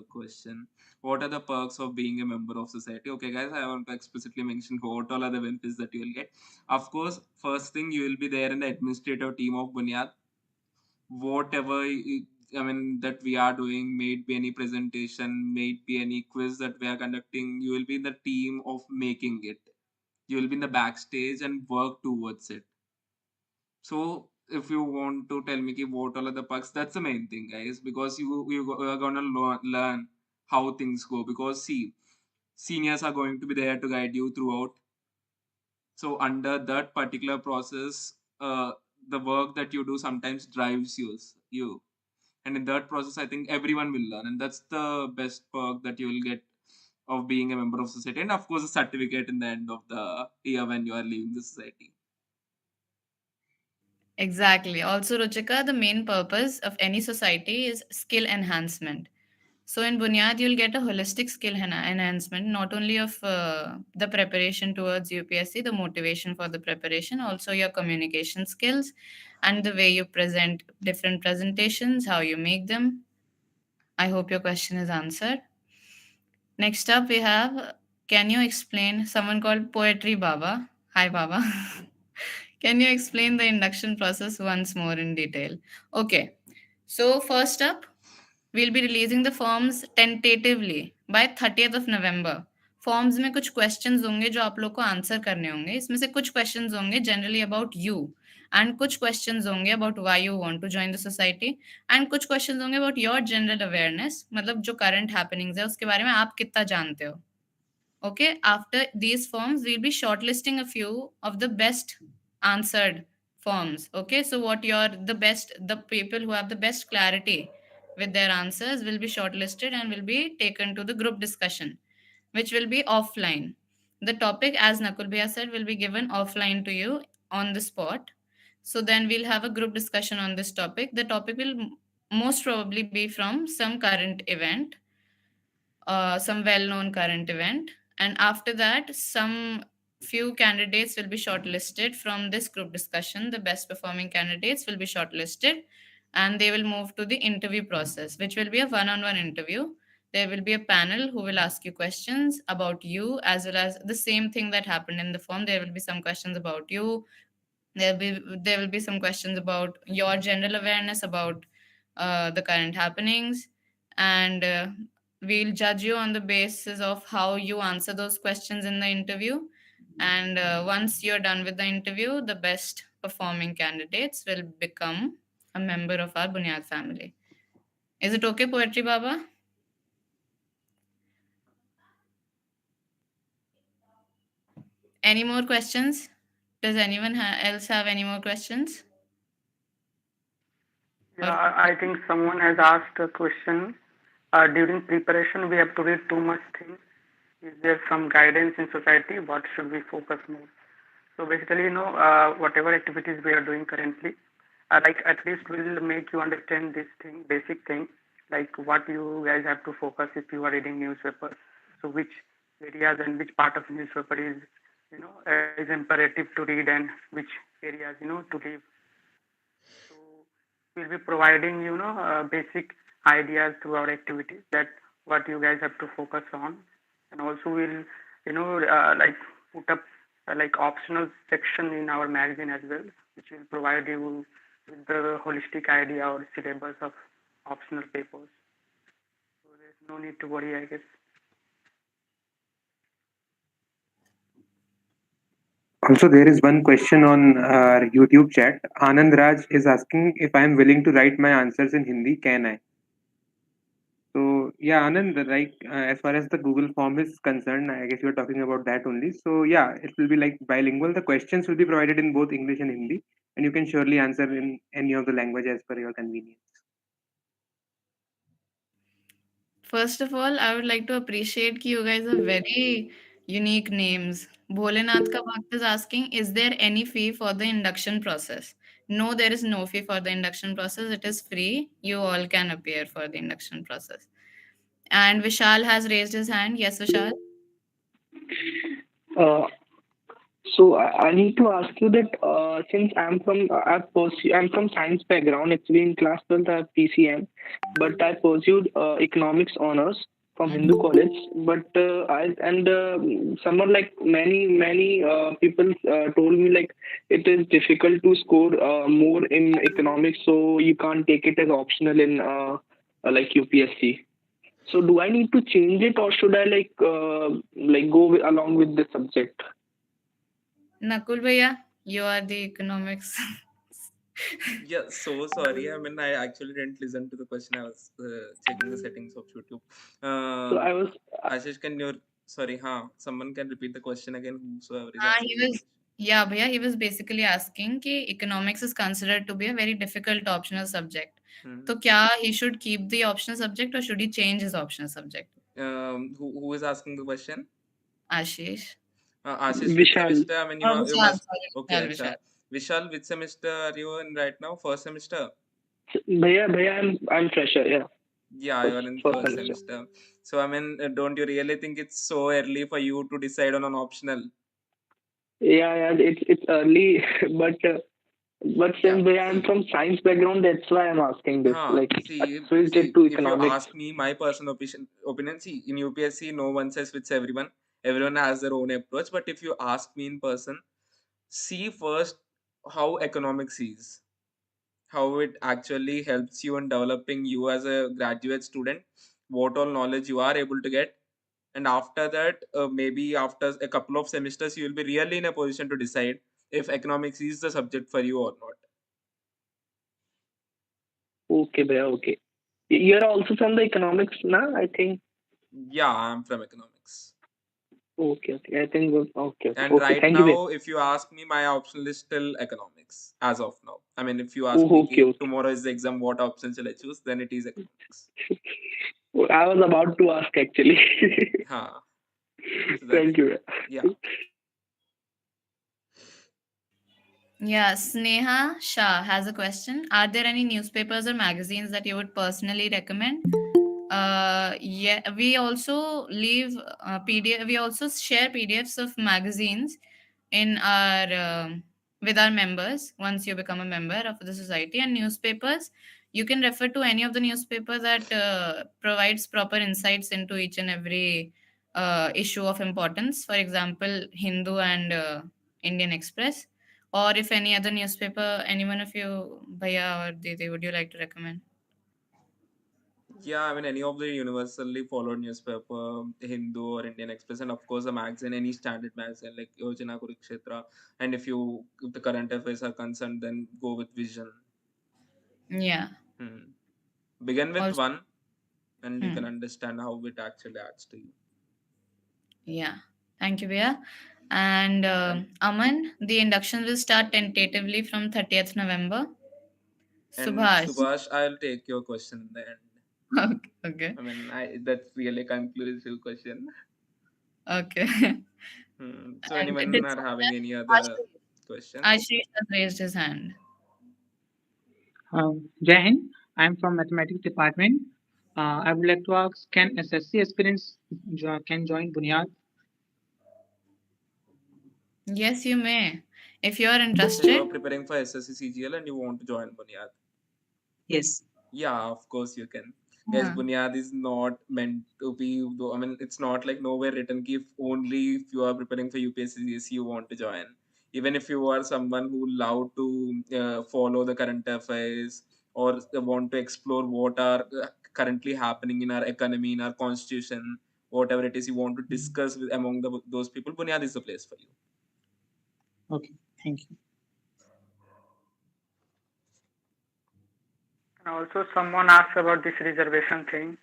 question. What are the perks of being a member of society? Okay, guys, I want to explicitly mention what all are the benefits that you will get. Of course, first thing, you will be there in the administrative team of Bunyad. Whatever I mean that we are doing, may it be any presentation, may it be any quiz that we are conducting, you will be in the team of making it. You will be in the backstage and work towards it. So if you want to tell me ki what all are the perks, that's the main thing, guys, because you are gonna learn how things go. Because see, seniors are going to be there to guide you throughout. So under that particular process, the work that you do sometimes drives you, and in that process, I think everyone will learn, and that's the best perk that you will get of being a member of society, and of course, a certificate in the end of the year when you are leaving the society. exactly. Also, Ruchika, the main purpose of any society is skill enhancement. So in Bunyad, you'll get a holistic skill enhancement, not only of the preparation towards UPSC, the motivation for the preparation, also your communication skills and the way you present different presentations, how you make them. I hope your question is answered. Next up, we have, can you explain someone called Poetry Baba? Hi, Baba. Can you explain the induction process once more in detail? Okay. So, first up, we'll be releasing the forms tentatively by 30th of November. Forms में कुछ questions होंगे जो आप लोग को answer करने होंगे. इसमें से कुछ क्वेश्चंस होंगे जनरली अबाउट यू, एंड कुछ क्वेश्चंस होंगे about why you want to join the society, and कुछ क्वेश्चंस होंगे अबाउट योर जनरल अवेयरनेस, मतलब जो करंट हैपनिंग्स है उसके बारे में आप कितना जानते हो. Okay, after these forms, we'll be shortlisting a few of the best answered forms. Okay, so the people who have the best clarity with their answers will be shortlisted and will be taken to the group discussion, which will be offline. The topic, as Nakul Bhaiya said, will be given offline to you on the spot. So then we'll have a group discussion on this topic. The topic will most probably be from some current event, some well-known current event, and after that some few candidates will be shortlisted from this group discussion. The best performing candidates will be shortlisted and they will move to the interview process, which will be a one-on-one interview. There will be a panel who will ask you questions about you, as well as the same thing that happened in the form. There will be some questions about you. There will be some questions about your general awareness about the current happenings, and we'll judge you on the basis of how you answer those questions in the interview. And once you're done with the interview, the best performing candidates will become a member of our Bunyad family. Is it okay, Poetry Baba? Any more questions? Does anyone else have any more questions? Yeah, Or I think someone has asked a question. During preparation, we have to read too much things. Is there some guidance in society? What should we focus more? So basically, whatever activities we are doing currently, like at least will make you understand this thing, basic thing, like what you guys have to focus if you are reading newspaper. So which areas and which part of newspaper is imperative to read, and which areas to leave. So we'll be providing basic ideas through our activities, that what you guys have to focus on, and also we'll like put up like optional section in our magazine as well, which will provide you with the holistic idea or syllabus of optional papers. So there's no need to worry, I guess. Also, there is one question on our YouTube chat. Anand Raj is asking if I am willing to write my answers in Hindi, can I? So, yeah, Anand, like as far as the Google form is concerned, I guess you're talking about that only. So, yeah, it will be like bilingual. The questions will be provided in both English and Hindi, and you can surely answer in any of the language as per your convenience. First of all, I would like to appreciate कि you guys are very unique names. Bholenath Ka Bhakt is asking, is there any fee for the induction process? No, there is no fee for the induction process. It is free. You all can appear for the induction process. And Vishal has raised his hand. Yes, Vishal. Uh, So I need to ask you that since I'm from science background. Actually, in class 12 I have PCM, but I pursued economics honors from Hindu college. But someone like many people told me like it is difficult to score more in economics, so you can't take it as optional in like UPSC. So do I need to change it, or should I like go along with the subject? Nakul Bhaiya, you are the economics. Yeah, so sorry. I mean, I actually didn't listen to the question. I was checking the settings of YouTube. So I Um, was Ashish, can you? Sorry, huh? Someone can repeat the question again. Whosoever is He asking the was, question. yeah, Bhaiya, he was basically asking कि economics is considered to be a very difficult optional subject. Hmm. तो क्या he should keep the optional subject or should he change his optional subject? Who is asking the question? Ashish. Ashish, which Vishal. semester? I mean, Oh, you Vishal, must. sorry, Okay, Vishal, acha. Vishal. Vishal, which semester are you in right now? First semester. Bhaiya, I'm fresher. Yeah, Yeah, you are in first first semester. semester. So, I mean, don't you really think it's so early for you to decide on an optional? Yeah, it's early, but Yeah, since Bhaiya, I'm see. from science background, that's why I'm asking this. Huh, Like, I see, switched it see, to if you economics. ask me my personal opinion, see, in UPSC, no one says with everyone. Everyone has their own approach. But if you ask me in person, see first how economics is, how it actually helps you in developing you as a graduate student, what all knowledge you are able to get. And after that, maybe after a couple of semesters, you will be really in a position to decide if economics is the subject for you or not. Okay, Bhaiya, okay. You're also from the economics, na? I think. Yeah, I'm from economics. Okay. I think And okay. right Thank you, Bhaiya. now, if you ask me, my optional is still economics as of now. I mean, if you ask Oh, me, okay. tomorrow is the exam, what option shall I choose? Then it is economics. I was about to ask actually. Huh. So that's Thank you. yeah. Yeah, Sneha Shah has a question. Are there any newspapers or magazines that you would personally recommend? Yeah, we also leave PDF. We also share PDFs of magazines in our with our members. Once you become a member of the society, and newspapers, you can refer to any of the newspaper that provides proper insights into each and every issue of importance. For example, Hindu and Indian Express, or if any other newspaper, anyone of you, Bhaiya or Didi, would you like to recommend? Yeah, I mean, any of the universally followed newspaper, Hindu or Indian Express, and of course, a magazine, any standard magazine like Yojana Kurukshetra. And if the current affairs are concerned, then go with Vision. Yeah. Hmm. Begin with Also, one, and you can hmm. understand how it actually adds to you. Yeah. Thank you, Bhaiya. And Welcome. Aman, the induction will start tentatively from 30th November. And Subhash. Subhash, I'll take your question in the end. Okay. Okay. I mean, that's really a conclusive question. Okay. So, And anyone did are having someone, any other Ashish, questions? Ashish has raised his hand. Jai Hind. I'm from mathematics department. I would like to ask, can SSC aspirants can join Buniyaad? Yes, you may. If you are So, you are interested. preparing for SSC CGL and you want to join Buniyaad. Yes. Yeah, of course you can. Guys, Yeah. Bunyad is not meant to be, I mean, it's not like nowhere written if only if you are preparing for UPSC you want to join. Even if you are someone who love to follow the current affairs or want to explore what are currently happening in our economy, in our constitution, whatever it is you want to discuss with among those people, Bunyad is the place for you. Okay. Thank you. And also, someone asked about this reservation thing.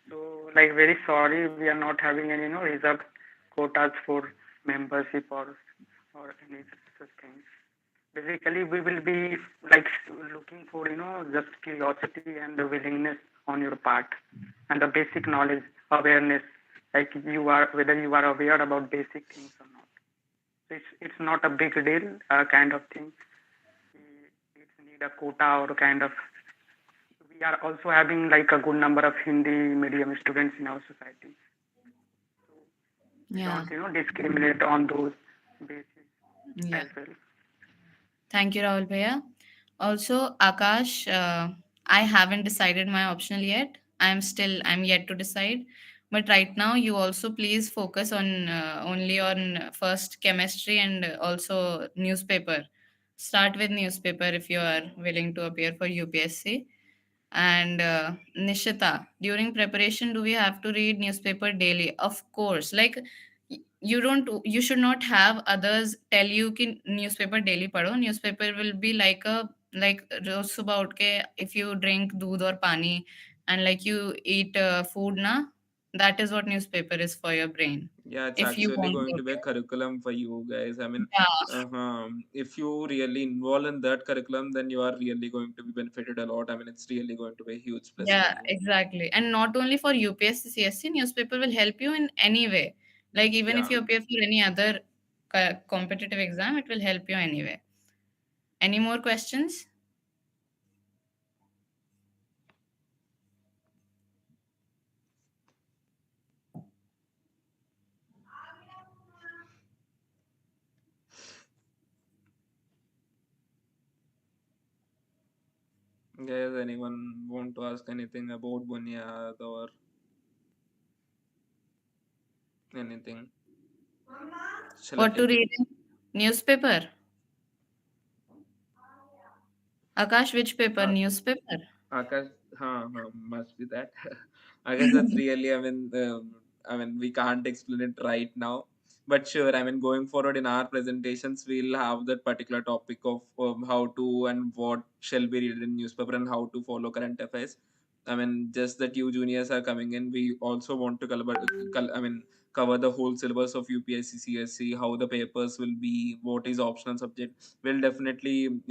So, like, very sorry, we are not having any, reserved quotas for membership or any such things. Basically, we will be like looking for, just curiosity and the willingness on your part. and the basic knowledge awareness, like you are whether you are aware about basic things or not. So it's not a big deal kind of thing. It's need a quota or kind of. We are also having like a good number of Hindi medium students in our society. We Yeah. don't discriminate on those basis Yeah. as well. Thank you, Rahul Bhaiya. Also, Akash, I haven't decided my optional yet. I'm yet to decide. But right now, you also please focus on only on first chemistry and also newspaper. Start with newspaper if you are willing to appear for UPSC. And Nishita, during preparation, do we have to read newspaper daily? Of course. Like you should not have others tell you कि newspaper daily पढ़ो. Newspaper will be like a like रोज सुबह उठ के if you drink दूध और पानी and like you eat food na, that is what newspaper is for your brain. Yeah, it's If you actually want going to to be a appear. curriculum for you guys. I mean, Yeah. if you really involve in that curriculum, then you are really going to be benefited a lot. I mean, it's really going to be a huge plus for Yeah, you. exactly. And not only for UPSC, CSC, newspaper will help you in any way. Like even if Yeah. you appear for any other competitive exam, it will help you anyway. Any more questions? Guys, anyone want to ask anything about Buniyaad or anything? Shall I What to take it? read in newspaper? Akash, which paper? Uh, Newspaper? Akash, must be that. I guess that's really, I mean, we can't explain it right now. But sure, I mean, going forward in our presentations, we'll have that particular topic of how to and what shall be read in newspaper and how to follow current affairs. I mean, just that you juniors are coming in, we also want to cover the whole syllabus of UPSC, CSC, how the papers will be, what is optional subject. We'll definitely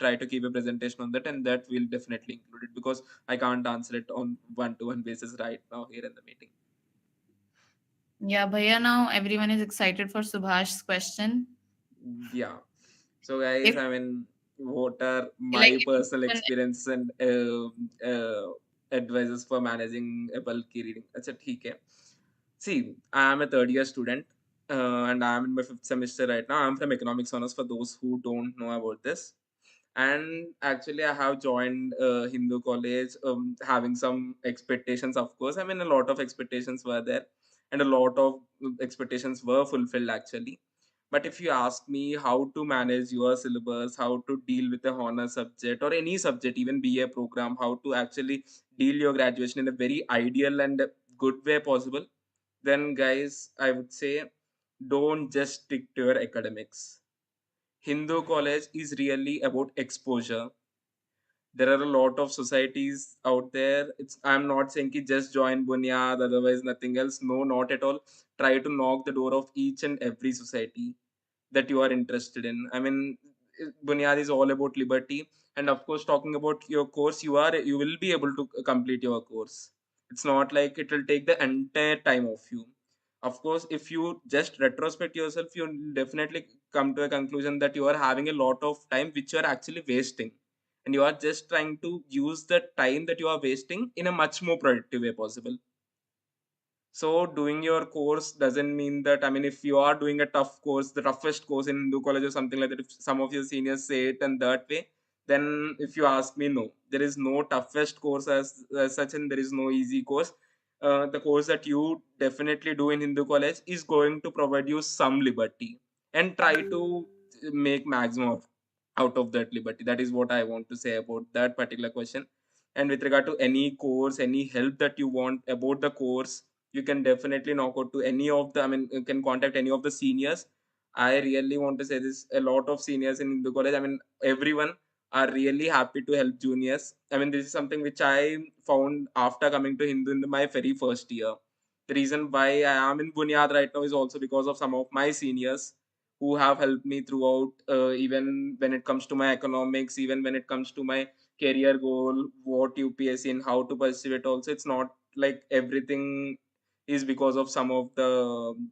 try to keep a presentation on that, and that will definitely include it because I can't answer it on one-to-one basis right now here in the meeting. Yeah, Bhaiya, now everyone is excited for Subhash's question. Yeah. So, guys, If I mean, what are like my if personal even experience and advices for managing a bulky reading? अच्छा ठीक है. See, I am a third year student and I am in my fifth semester right now. I'm from economics honors for those who don't know about this. And actually, I have joined Hindu college having some expectations, of course. I mean, a lot of expectations were there and a lot of expectations were fulfilled actually. But if you ask me how to manage your syllabus, how to deal with a honor subject or any subject, even BA program, how to actually deal your graduation in a very ideal and good way possible, then guys, I would say don't just stick to your academics. Hindu college is really about exposure. There are a lot of societies out there. I'm not saying ki just join Bunyad, otherwise nothing else. No, not at all. Try to knock the door of each and every society that you are interested in. I mean, Bunyad is all about liberty, and of course, talking about your course, you will be able to complete your course. It's not like it will take the entire time of you. Of course, if you just retrospect yourself, you'll definitely come to a conclusion that you are having a lot of time which you are actually wasting, and you are just trying to use the time that you are wasting in a much more productive way possible. So doing your course doesn't mean that, I mean, if you are doing a tough course, the toughest course in Hindu college or something like that, if some of your seniors say it and that way, then if you ask me, no, there is no toughest course as such, and there is no easy course. The course that you definitely do in Hindu college is going to provide you some liberty and try to make maximum out of that liberty. That is what I want to say about that particular question. And with regard to any course, any help that you want about the course, you can definitely knock out to any of the, I mean, you can contact any of the seniors. I really want to say this, a lot of seniors in Hindu college, I mean, everyone are really happy to help juniors. I mean, this is something which I found after coming to Hindu in my very first year. The reason why I am in Buniyaad right now is also because of some of my seniors who have helped me throughout, even when it comes to my economics, even when it comes to my career goal, what UPSC and how to pursue it. Also, it's not like everything is because of some of the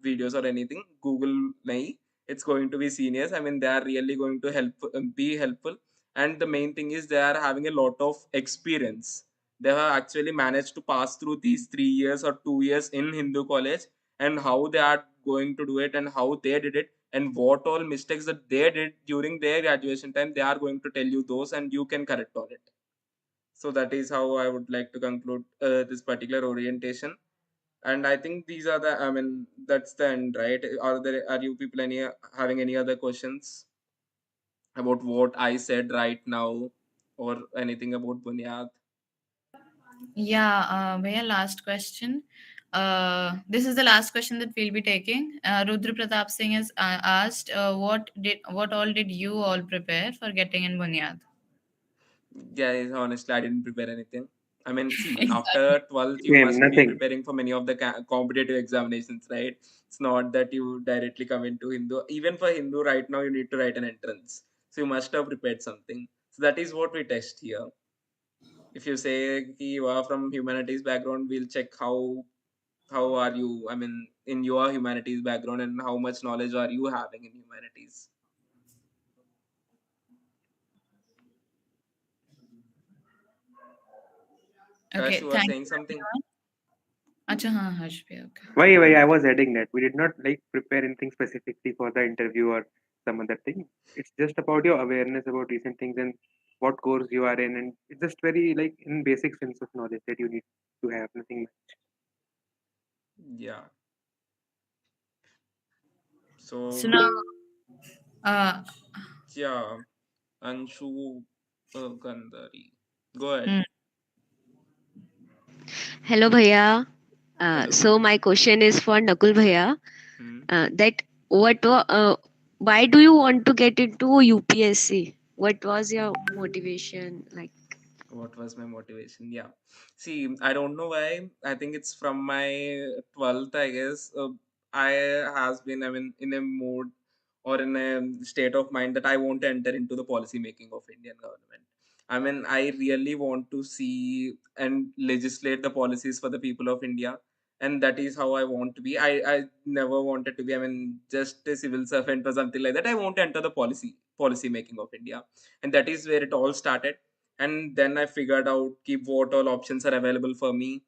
videos or anything. Google nahi. It's going to be seniors. I mean, they are really going to help, be helpful. And the main thing is they are having a lot of experience. They have actually managed to pass through these 3 years or 2 years in Hindu college, and how they are going to do it and how they did it and what all mistakes that they did during their graduation time. They are going to tell you those and you can correct on it. So that is how I would like to conclude this particular orientation. And I think these are the, I mean, that's the end, right? Are you people having any other questions about what I said right now, or anything about Bunyad? Yeah, Bhaiya, last question. This is the last question that we'll be taking. Rudra Pratap Singh has asked, what all did you all prepare for getting in Bunyad? Guys, honestly, I didn't prepare anything. I mean, see, Exactly. after 12th, you Same, must be nothing. preparing for many of the competitive examinations, right? It's not that you directly come into Hindu. Even for Hindu, right now, you need to write an entrance. So you must have prepared something. So that is what we test here. If you say ki you are from humanities background, we'll check how are you, I mean, in your humanities background, and how much knowledge are you having in humanities. Harsh, Okay, you are thank saying you something? everyone. Acha, हाँ, Harsh bhi, okay. Why? I was adding that we did not like prepare anything specifically for the interview or some other thing. It's just about your awareness about recent things and what course you are in, and it's just very like in basic sense of knowledge that you need to have. Nothing much. Yeah. So So now, uh, yeah, Anshu Gandhari. Go ahead. hmm, Hello, Bhaiya. Hello. So my question is for Nakul Bhaiya. Hmm. That why do you want to get into UPSC? What was your motivation like? What was my motivation? Yeah. See, I don't know why. I think it's from my 12th, I guess. I has been, I mean, in a mood or in a state of mind that I want to enter into the policy making of Indian government. I mean, I really want to see and legislate the policies for the people of India. And that is how I want to be. I never wanted to be, I mean, just a civil servant or something like that. I want to enter the policy making of India. And that is where it all started. And then I figured out keep what all options are available for me,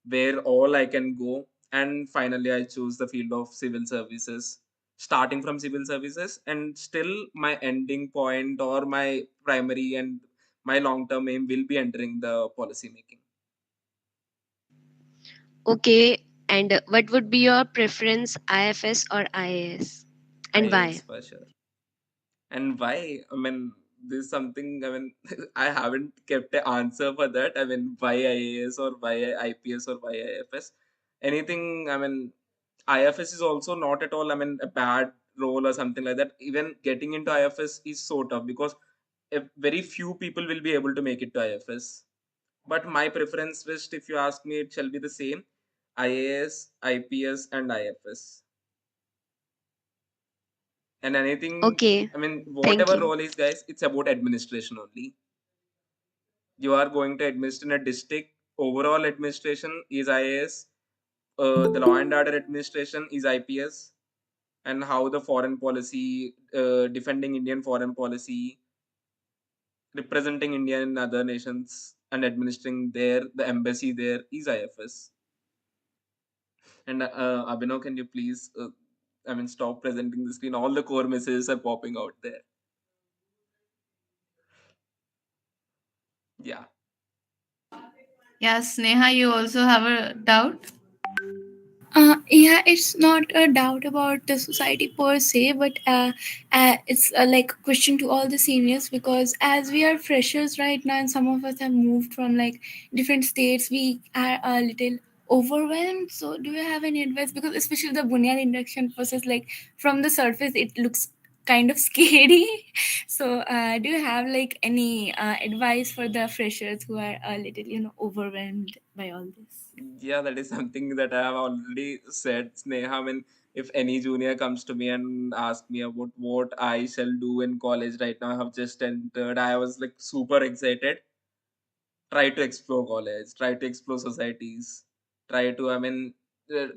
where all I can go. And finally I choose the field of civil services, starting from civil services, and still my ending point or my primary and my long term aim will be entering the policy making. Okay, and what would be your preference, IFS or IAS, and IAS why? for sure. And why? I mean, this is something, I mean, I haven't kept an answer for that. I mean, why IAS or why IPS or why IFS? Anything, I mean, IFS is also not at all, I mean, a bad role or something like that. Even getting into IFS is so tough because very few people will be able to make it to IFS. But my preference list, if you ask me, it shall be the same: IAS, IPS, and IFS. And anything, Okay, I mean, thank whatever you. role is, guys, it's about administration only. You are going to administer in a district. Overall administration is IAS. The law and order administration is IPS. And how the foreign policy, defending Indian foreign policy, representing India in other nations, and administering there the embassy there is IFS. And Abhinav, can you please, I mean, stop presenting the screen? All the core messages are popping out there. Yeah. yeah, Sneha, you also have a doubt? Yeah, it's not a doubt about the society per se, but it's like a question to all the seniors, because as we are freshers right now and some of us have moved from like different states, we are a little overwhelmed. So do you have any advice? Because especially the Bunyad induction process, like from the surface it looks kind of scary. So do you have like any advice for the freshers who are a little overwhelmed by all this? Yeah, that is something that I have already said, Sneha. I mean, if any junior comes to me and asks me about what I shall do in college right now, I have just entered. I was like super excited. try to explore college, try to explore societies, try to,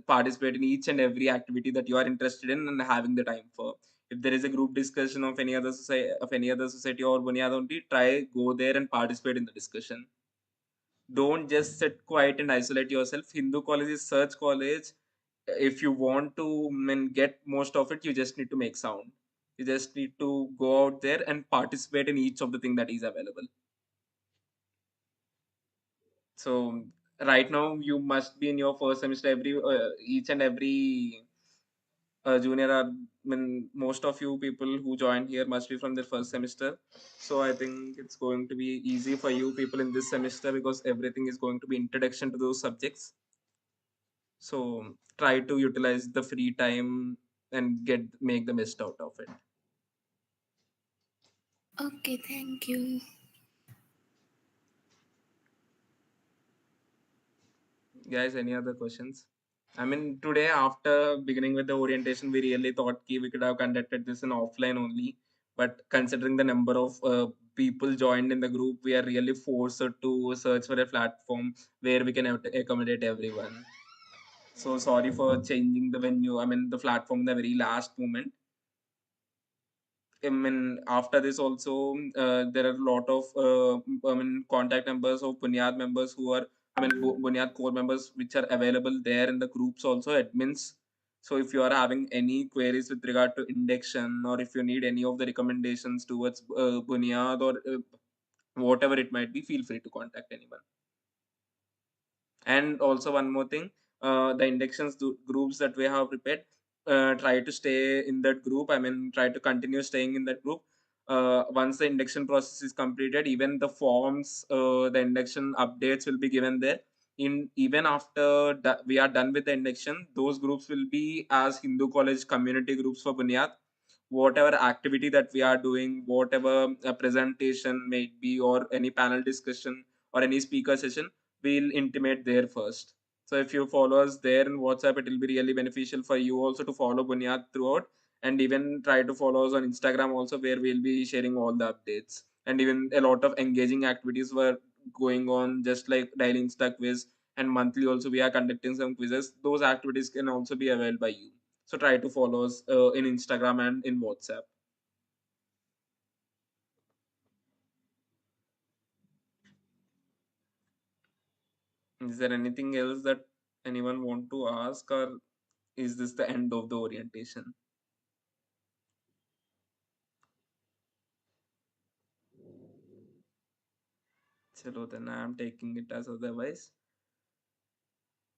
participate in each and every activity that you are interested in and having the time for. If there is a group discussion of any other society or Bunyad only, try go there and participate in the discussion. Don't just sit quiet and isolate yourself. Hindu college is such college. If you want to get most of it, you just need to make sound. You just need to go out there and participate in each of the thing that is available. So right now you must be in your first semester. Each and every junior are, most of you people who joined here must be from their first semester. So I think it's going to be easy for you people in this semester because everything is going to be introduction to those subjects. So try to utilize the free time and make the best out of it. Okay, thank you. Guys, any other questions? Today after beginning with the orientation, we really thought we could have conducted this in offline only. But considering the number of people joined in the group, we are really forced to search for a platform where we can accommodate everyone. So sorry for changing the venue. The platform in the very last moment. After this also, there are a lot of contact numbers of Buniyaad members who are, Buniyaad core members, which are available there in the groups also, admins. So if you are having any queries with regard to induction, or if you need any of the recommendations towards Buniyaad or whatever it might be, feel free to contact anyone. And also one more thing, the inductions groups that we have prepared, try to stay in that group. Try to continue staying in that group. Once the induction process is completed, even the forms, the induction updates will be given there. In even after we are done with the induction, those groups will be as Hindu college community groups for Bunyad. Whatever activity that we are doing, whatever presentation may be, or any panel discussion or any speaker session, we'll intimate there first. So if you follow us there in WhatsApp, it will be really beneficial for you also to follow Bunyad throughout, and even try to follow us on Instagram also, where we'll be sharing all the updates. And even a lot of engaging activities were going on, just like daily Insta quiz, and monthly also we are conducting some quizzes. Those activities can also be availed by you. So try to follow us in Instagram and in WhatsApp. Is there anything else that anyone want to ask, or is this the end of the orientation? Chalo, then I am taking it as otherwise.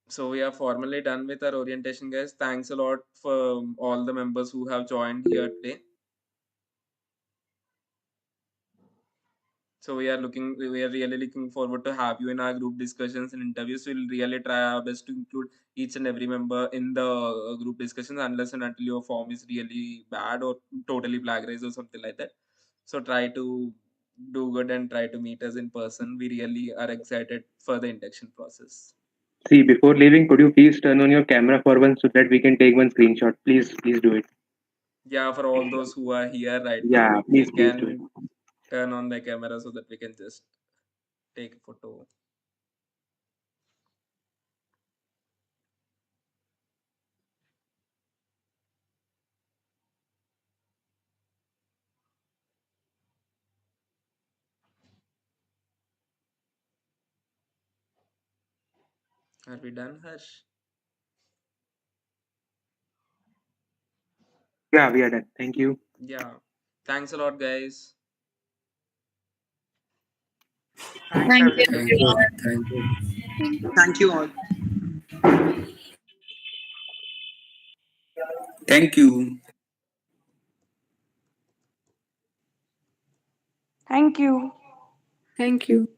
So we are formally done with our orientation, guys. Thanks a lot for all the members who have joined here today. So we are really looking forward to have you in our group discussions and interviews. We'll really try our best to include each and every member in the group discussions, unless and until your form is really bad or totally plagiarized or something like that. So try to do good and try to meet us in person. We really are excited for the induction process. See, before leaving, could you please turn on your camera for one so that we can take one screenshot? Please do it. Yeah, for all those who are here right now, Yeah, they please do it. can turn on the camera so that we can just take a photo. Are we done, Harsh? Yeah, we are done. Thank you. Yeah. Thanks a lot, guys. Thanks, Thank you, everyone. Thank you. everyone. Thank you. Thank you all. Thank you. Thank you. Thank you.